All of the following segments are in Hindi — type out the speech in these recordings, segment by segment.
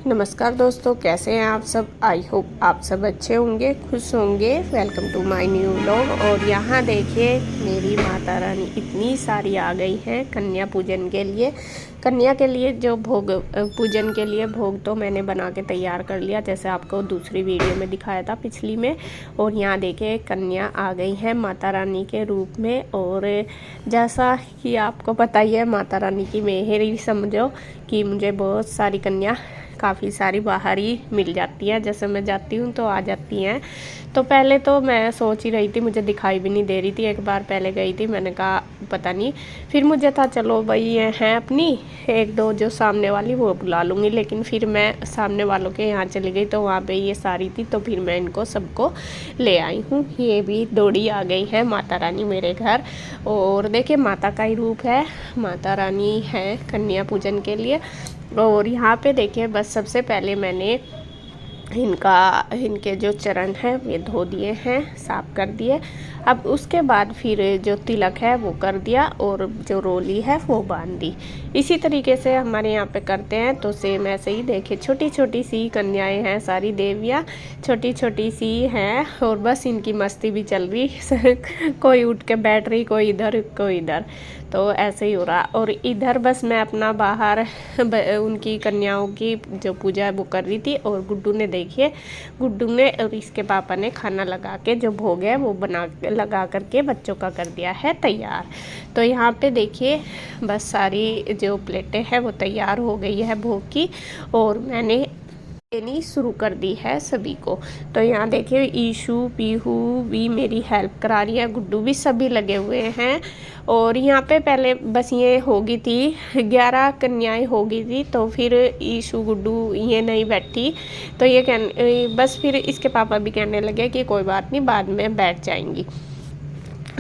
नमस्कार दोस्तों, कैसे हैं आप सब। आई होप आप सब अच्छे होंगे, खुश होंगे। Welcome to my new vlog. और यहाँ देखिए मेरी माता रानी इतनी सारी आ गई हैं कन्या पूजन के लिए। कन्या के लिए जो भोग पूजन के लिए भोग तो मैंने बना के तैयार कर लिया, जैसे आपको दूसरी वीडियो में दिखाया था पिछली में। और यहाँ देखिए कन्या आ गई है माता रानी के रूप में। और जैसा कि आपको पता ही है, माता रानी की मेहर ही समझो कि मुझे बहुत सारी कन्या काफ़ी सारी बाहर ही मिल जाती हैं। जैसे मैं जाती हूँ तो आ जाती हैं। तो पहले तो मैं सोच ही रही थी, मुझे दिखाई भी नहीं दे रही थी। एक बार पहले गई थी, मैंने कहा पता नहीं। फिर मुझे था चलो भाई ये हैं अपनी एक दो जो सामने वाली वो बुला लूँगी। लेकिन फिर मैं सामने वालों के यहाँ चली गई तो वहाँ पे ये सारी थी, तो फिर मैं इनको सबको ले आई हूँ। ये भी दौड़ी आ गई है माता रानी मेरे घर। और देखिए माता का ही रूप है, माता रानी है कन्या पूजन के लिए। और यहाँ पे देखिए बस सबसे पहले मैंने इनके जो चरण हैं वे धो दिए हैं, साफ कर दिए। अब उसके बाद फिर जो तिलक है वो कर दिया और जो रोली है वो बांध दी। इसी तरीके से हमारे यहाँ पे करते हैं। तो सेम ऐसे ही देखिए छोटी छोटी सी कन्याएं हैं, सारी देवियाँ छोटी छोटी सी हैं। और बस इनकी मस्ती भी चल रही कोई उठ के बैठ रही, कोई इधर कोई इधर, तो ऐसे ही हो रहा। और इधर बस मैं अपना बाहर उनकी कन्याओं की जो पूजा है वो कर रही थी। और गुड्डू ने देखिए, गुड्डू ने और इसके पापा ने खाना लगा के जो भोग है वो बना लगा करके बच्चों का कर दिया है तैयार। तो यहाँ पे देखिए बस सारी जो प्लेटें हैं वो तैयार हो गई है भोग की। और मैंने देनी शुरू कर दी है सभी को। तो यहाँ देखिए ईशु पीहू भी मेरी हेल्प करा रही है, गुड्डू भी, सभी लगे हुए हैं। और यहाँ पे पहले बस ये होगी थी 11 कन्याएं होगी थी, तो फिर ईशु गुड्डू ये नहीं बैठी। तो ये बस फिर इसके पापा भी कहने लगे कि कोई बात नहीं, बाद में बैठ जाएंगी।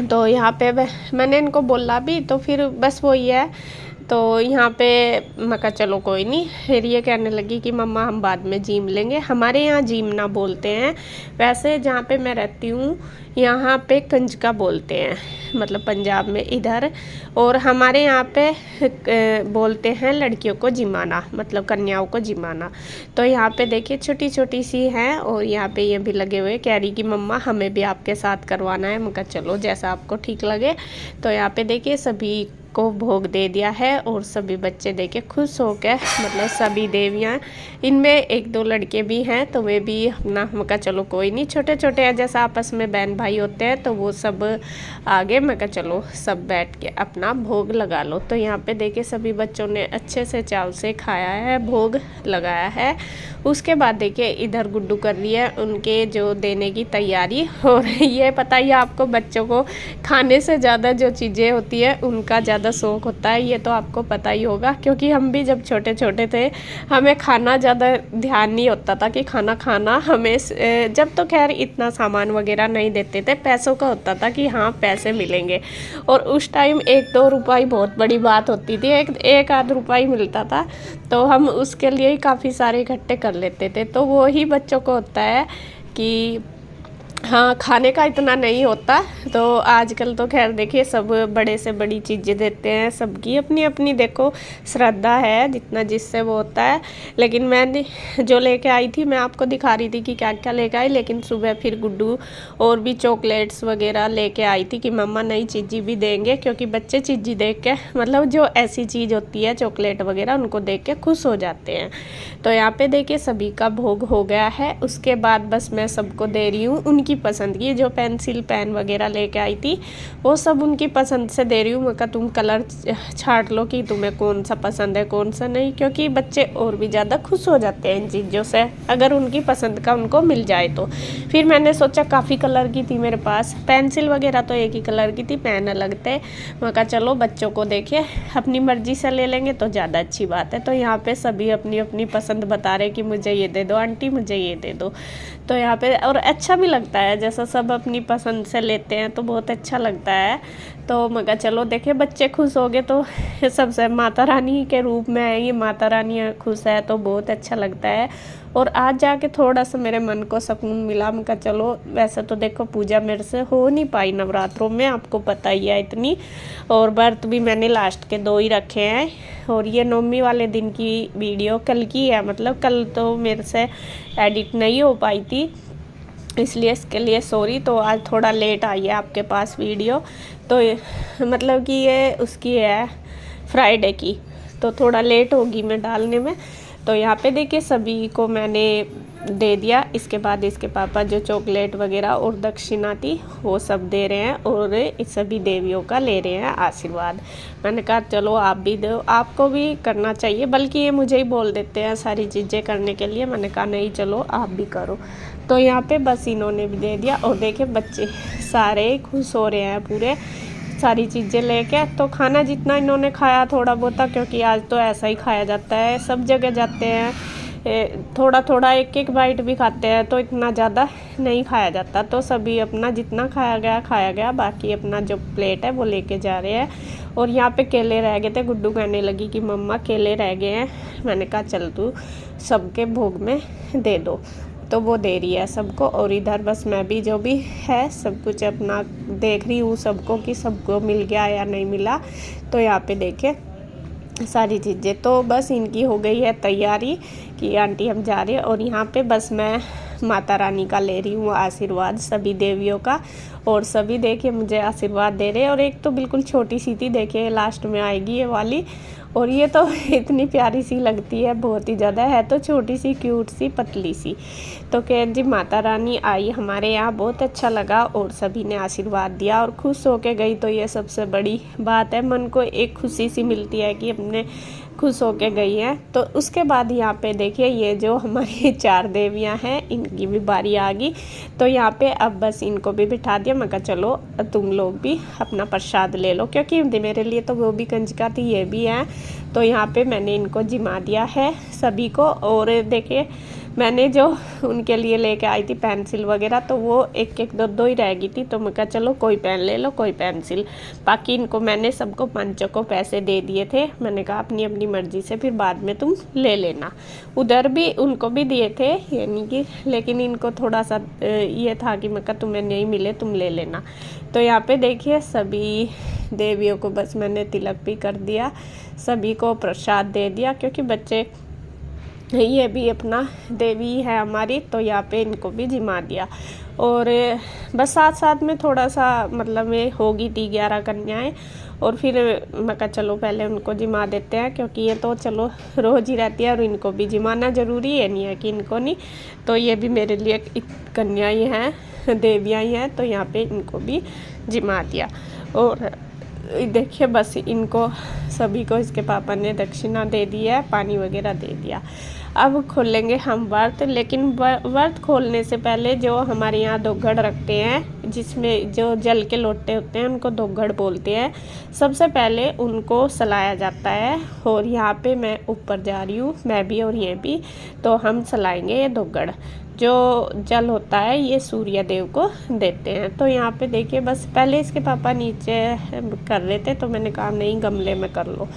तो यहाँ पे मैंने इनको बोला भी, तो फिर बस वही है। तो यहाँ पे मैं कहा चलो कोई नहीं। फिर ये कहने लगी कि मम्मा हम बाद में जिम लेंगे। हमारे यहाँ जिम ना बोलते हैं, वैसे जहाँ पे मैं रहती हूँ यहाँ पे कंजका बोलते हैं, मतलब पंजाब में इधर। और हमारे यहाँ पे बोलते हैं लड़कियों को जिमाना, मतलब कन्याओं को जिमाना। तो यहाँ पे देखिए छोटी छोटी सी हैं। और यहाँ पे ये भी लगे हुए, कह रही कि मम्मा हमें भी आपके साथ करवाना है। मैं कहा चलो जैसा आपको ठीक लगे। तो यहाँ पे देखिए सभी को भोग दे दिया है। और सभी बच्चे देखे खुश हो गए, मतलब सभी देवियाँ। इनमें एक दो लड़के भी हैं तो वे भी अपना, मैं कहा चलो कोई नहीं, छोटे छोटे हैं जैसा आपस में बहन भाई होते हैं तो वो सब आगे। मैं कहा चलो सब बैठ के अपना भोग लगा लो। तो यहाँ पे देखिए सभी बच्चों ने अच्छे से चाव से खाया है, भोग लगाया है। उसके बाद देखिए इधर गुड्डू कर रही है उनके जो देने की तैयारी। और ये पता ही आपको, बच्चों को खाने से ज़्यादा जो चीज़ें होती है उनका ज़्यादा शौक़ होता है, ये तो आपको पता ही होगा। क्योंकि हम भी जब छोटे छोटे थे हमें खाना ज़्यादा ध्यान नहीं होता था कि खाना हमें, जब तो खैर इतना सामान वगैरह नहीं देते थे, पैसों का होता था कि हाँ पैसे मिलेंगे। और उस टाइम 1-2 रुपये बहुत बड़ी बात होती थी, एक आध रुपये मिलता था तो हम उसके लिए ही काफ़ी सारे इकट्ठे कर लेते थे। तो वो ही बच्चों को होता है कि हाँ खाने का इतना नहीं होता। तो आजकल तो खैर देखिए सब बड़े से बड़ी चीज़ें देते हैं, सबकी अपनी अपनी देखो श्रद्धा है, जितना जिससे वो होता है। लेकिन मैंने जो लेके आई थी, मैं आपको दिखा रही थी कि क्या क्या लेके आई। लेकिन सुबह फिर गुड्डू और भी चॉकलेट्स वगैरह लेके आई थी कि मम्मा नई चीज़ी भी देंगे, क्योंकि बच्चे चीज़ी देख के, मतलब जो ऐसी चीज़ होती है चॉकलेट वगैरह, उनको देख के खुश हो जाते हैं। तो यहाँ पे देखिए सभी का भोग हो गया है। उसके बाद बस मैं सबको दे रही हूँ उनकी पसंद की, जो पेंसिल पेन वगैरह लेके आई थी वो सब उनकी पसंद से दे रही हूँ। मैं कहा तुम कलर छाट लो कि तुम्हें कौन सा पसंद है कौन सा नहीं, क्योंकि बच्चे और भी ज़्यादा खुश हो जाते हैं इन चीज़ों से अगर उनकी पसंद का उनको मिल जाए तो। फिर मैंने सोचा काफ़ी कलर की थी मेरे पास, पेंसिल वगैरह तो एक ही कलर की थी, पेन अलग थे। मैं कहा चलो बच्चों को देखिए अपनी मर्जी से ले लेंगे तो ज़्यादा अच्छी बात है। तो यहाँ पे सभी अपनी अपनी पसंद बता रहे कि मुझे ये दे दो आंटी, मुझे ये दे दो। तो यहाँ पे और अच्छा भी लगता लगता है, जैसा सब अपनी पसंद से लेते हैं तो बहुत अच्छा लगता है। तो मगर चलो देखे बच्चे खुश हो गए तो सबसे माता रानी के रूप में है, ये माता रानी खुश है तो बहुत अच्छा लगता है। और आज जाके थोड़ा सा मेरे मन को सुकून मिला। मैं कहा चलो, वैसे तो देखो पूजा मेरे से हो नहीं पाई नवरात्रों में, आपको पता ही है इतनी, और व्रत भी मैंने लास्ट के 2 ही रखे हैं। और ये नवमी वाले दिन की वीडियो कल की है, मतलब कल तो मेरे से एडिट नहीं हो पाई थी, इसलिए इसके लिए सॉरी। तो आज थोड़ा लेट आई है आपके पास वीडियो, तो मतलब कि ये उसकी है फ्राइडे की, तो थोड़ा लेट होगी मैं डालने में। तो यहाँ पे देखिए सभी को मैंने दे दिया। इसके बाद इसके पापा जो चॉकलेट वगैरह और दक्षिणा थी वो सब दे रहे हैं और इस सभी देवियों का ले रहे हैं आशीर्वाद। मैंने कहा चलो आप भी दो, आपको भी करना चाहिए, बल्कि ये मुझे ही बोल देते हैं सारी चीज़ें करने के लिए। मैंने कहा नहीं चलो आप भी करो। तो यहाँ पे बस इन्होंने भी दे दिया और देखिए बच्चे सारे खुश हो रहे हैं पूरे सारी चीज़ें लेके। तो खाना जितना इन्होंने खाया थोड़ा बहुत, क्योंकि आज तो ऐसा ही खाया जाता है, सब जगह जाते हैं थोड़ा थोड़ा एक एक बाइट भी खाते हैं, तो इतना ज़्यादा नहीं खाया जाता। तो सभी अपना जितना खाया गया, बाकी अपना जो प्लेट है वो लेके जा रहे हैं। और यहाँ पे केले रह गए थे, गुड्डू कहने लगी कि मम्मा केले रह गए हैं। मैंने कहा चल तू सबके भोग में दे दो, तो वो दे रही है सबको। और इधर बस मैं भी जो भी है सब कुछ अपना देख रही हूँ सबको कि सबको मिल गया या नहीं मिला। तो यहाँ पे देखे सारी चीज़ें, तो बस इनकी हो गई है तैयारी कि आंटी हम जा रहे हैं। और यहाँ पे बस मैं माता रानी का ले रही हूँ आशीर्वाद सभी देवियों का, और सभी देखिए मुझे आशीर्वाद दे रहे हैं। और एक तो बिल्कुल छोटी सी थी, देखिए लास्ट में आएगी ये वाली, और ये तो इतनी प्यारी सी लगती है, बहुत ही ज़्यादा है, तो छोटी सी क्यूट सी पतली सी। तो कह जी माता रानी आई हमारे यहाँ, बहुत अच्छा लगा और सभी ने आशीर्वाद दिया और खुश होके गई। तो ये सबसे बड़ी बात है, मन को एक खुशी सी मिलती है कि अपने खुश होके गई हैं। तो उसके बाद यहाँ पे देखिए ये जो हमारी 4 देवियाँ हैं इनकी भी बारी आ गई। तो यहाँ पे अब बस इनको भी बिठा दिया। मैं कहा चलो तुम लोग भी अपना प्रसाद ले लो, क्योंकि मेरे लिए तो वो भी कंजका थी, ये भी है। तो यहाँ पे मैंने इनको जिमा दिया है सभी को। और देखिए मैंने जो उनके लिए लेके आई थी पेंसिल वगैरह, तो वो एक एक दो दो ही रह गई थी। तो मैं कहा चलो कोई पेन ले लो कोई पेंसिल। बाकी इनको मैंने सबको 5 को पैसे दे दिए थे। मैंने कहा अपनी अपनी मर्जी से फिर बाद में तुम ले लेना। उधर भी उनको भी दिए थे, यानी कि, लेकिन इनको थोड़ा सा ये था कि मैं कहा तुम्हें नहीं मिले तुम ले लेना। तो यहाँ पे देखिए सभी देवियों को बस मैंने तिलक भी कर दिया, सभी को प्रसाद दे दिया, क्योंकि बच्चे ये भी अपना देवी है हमारी। तो यहाँ पे इनको भी जिमा दिया। और बस साथ साथ में थोड़ा सा मतलब में होगी थी 11 कन्याएं। और फिर मैं कहा चलो पहले उनको जिमा देते हैं, क्योंकि ये तो चलो रोज़ ही रहती है और इनको भी जिमाना ज़रूरी है, नहीं है कि इनको नहीं। तो ये भी मेरे लिए कन्या ही हैं, देवियाँ ही हैं। तो यहाँ पे इनको भी जिमा दिया। और देखिए बस इनको सभी को इसके पापा ने दक्षिणा दे दी है, पानी वगैरह दे दिया। अब खोलेंगे हम व्रत, लेकिन व्रत खोलने से पहले जो हमारे यहाँ दोघड़ रखते हैं, जिसमें जो जल के लोटे होते हैं उनको दोघड़ बोलते हैं। सबसे पहले उनको सलाया जाता है। और यहाँ पे मैं ऊपर जा रही हूँ, मैं भी और ये भी, तो हम सलाएंगे ये दोघड़। जो जल होता है ये सूर्य देव को देते हैं। तो यहाँ पे देखिए बस पहले इसके पापा नीचे कर रहे थे, तो मैंने कहा नहीं गमले में कर लो।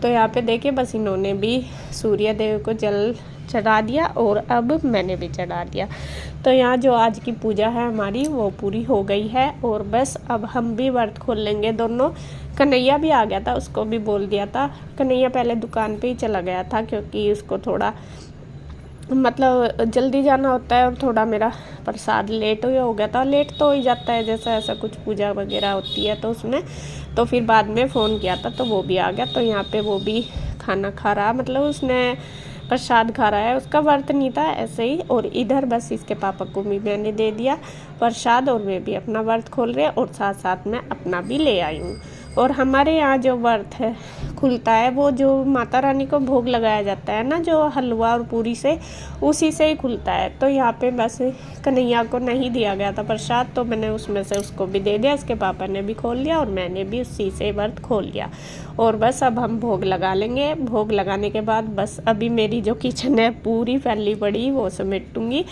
तो यहाँ पे देखिए बस इन्होंने भी सूर्य देव को जल चढ़ा दिया और अब मैंने भी चढ़ा दिया। तो यहाँ जो आज की पूजा है हमारी वो पूरी हो गई है। और बस अब हम भी व्रत खोल लेंगे दोनों। कन्हैया भी आ गया था, उसको भी बोल दिया था। कन्हैया पहले दुकान पे ही चला गया था, क्योंकि उसको थोड़ा मतलब जल्दी जाना होता है, और थोड़ा मेरा प्रसाद लेट हो गया था। लेट तो हो ही जाता है, जैसा ऐसा कुछ पूजा वगैरह होती है तो उसमें। तो फिर बाद में फ़ोन किया था तो वो भी आ गया। तो यहाँ पे वो भी खाना खा रहा, मतलब उसने प्रसाद खा रहा है, उसका व्रत नहीं था ऐसे ही। और इधर बस इसके पापा को भी मैंने दे दिया प्रसाद, और वे भी अपना व्रत खोल रहे हैं और साथ साथ में अपना भी ले आई हूँ। और हमारे यहाँ जो व्रत है खुलता है वो जो माता रानी को भोग लगाया जाता है ना, जो हलवा और पूरी से, उसी से ही खुलता है। तो यहाँ पे बस कन्हैया को नहीं दिया गया था प्रसाद, तो मैंने उसमें से उसको भी दे दिया। उसके पापा ने भी खोल लिया और मैंने भी उसी से व्रत खोल लिया। और बस अब हम भोग लगा लेंगे। भोग लगाने के बाद बस अभी मेरी जो किचन है पूरी फैली पड़ी, वो समेटूंगी।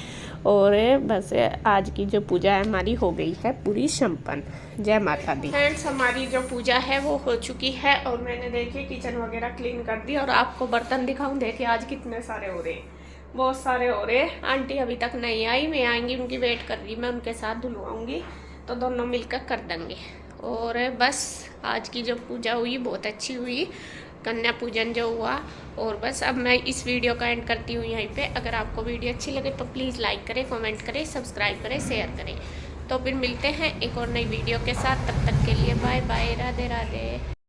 और बस आज की जो पूजा है हमारी हो गई है पूरी संपन्न। जय माता दी। फ्रेंड्स, हमारी जो पूजा है वो हो चुकी है और मैंने देखिए किचन वगैरह क्लीन कर दी। और आपको बर्तन दिखाऊं, देखिए आज कितने सारे हो रहे हैं, बहुत सारे हो रहे हैं। आंटी अभी तक नहीं आई, मैं आएंगी उनकी वेट कर रही, मैं उनके साथ धुलवाऊंगी तो दोनों मिलकर कर देंगे। और बस आज की जो पूजा हुई बहुत अच्छी हुई, कन्या पूजन जो हुआ। और बस अब मैं इस वीडियो का एंड करती हूँ यहीं पे। अगर आपको वीडियो अच्छी लगे तो प्लीज़ लाइक करें, कमेंट करें, सब्सक्राइब करें, शेयर करें। तो फिर मिलते हैं एक और नई वीडियो के साथ। तब तक के लिए बाय बाय, राधे राधे।